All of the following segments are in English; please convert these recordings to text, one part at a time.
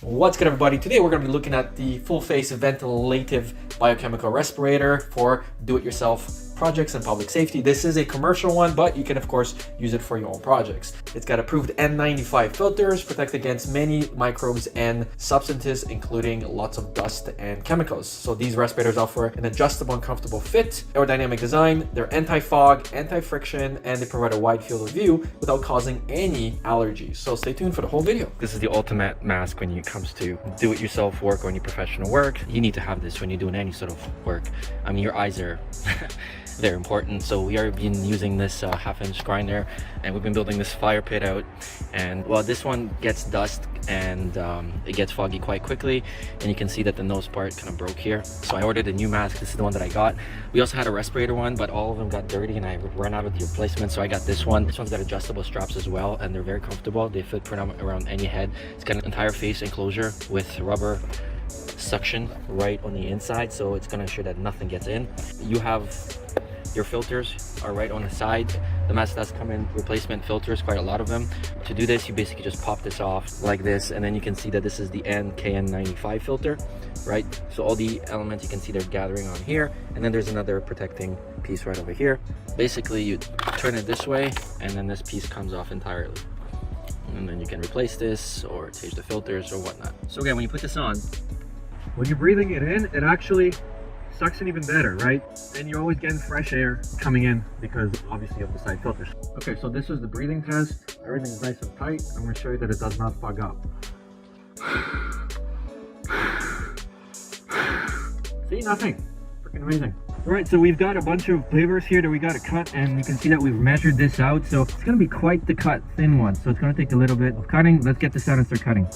What's good, everybody? Today we're going to be looking at the full-face ventilative biochemical respirator for do-it-yourself projects and public safety. This is a commercial one, but you can of course use it for your own projects. It's got approved N95 filters, protect against many microbes and substances, including lots of dust and chemicals. So these respirators offer an adjustable and comfortable fit, aerodynamic design, they're anti-fog, anti-friction, and they provide a wide field of view without causing any allergies. So stay tuned for the whole video. This is the ultimate mask when it comes to do-it-yourself work or any professional work. You need to have this when you're doing any sort of work. I mean, your eyes are they're important. So we are been using this half-inch grinder, and we've been building this fire pit out. And well, this one gets dust and it gets foggy quite quickly, and you can see that the nose part kind of broke here. So I ordered a new mask. This is the one that I got. We also had a respirator one, but all of them got dirty and I ran out of the replacement, so I got this one. This one's got adjustable straps as well, and they're very comfortable. They fit around any head. It's got an entire face enclosure with rubber suction right on the inside, so it's going to ensure that nothing gets in. You have your filters are right on the side. The mask does come in replacement filters, quite a lot of them. To do this, you basically just pop this off like this, and then you can see that this is the KN95 filter, right? So all the elements, you can see they're gathering on here, and then there's another protecting piece right over here. Basically, you turn it this way, and then this piece comes off entirely. And then you can replace this or change the filters or whatnot. So again, when you put this on, when you're breathing it in, it actually sucks in even better, right? And you're always getting fresh air coming in because obviously of the side filters. Okay, so this is the breathing test. Everything's nice and tight. I'm going to show you that it does not fog up. See, nothing. Freaking amazing. All right, so we've got a bunch of flavors here that we got to cut, and you can see that we've measured this out. So it's going to be quite the cut, thin one. So it's going to take a little bit of cutting. Let's get this out and start cutting.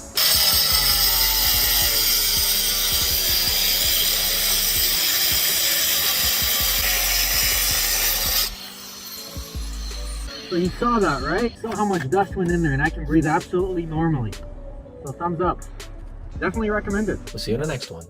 So you saw that, right? Saw how much dust went in there, and I can breathe absolutely normally. So thumbs up. Definitely recommend it. We'll see you in the next one.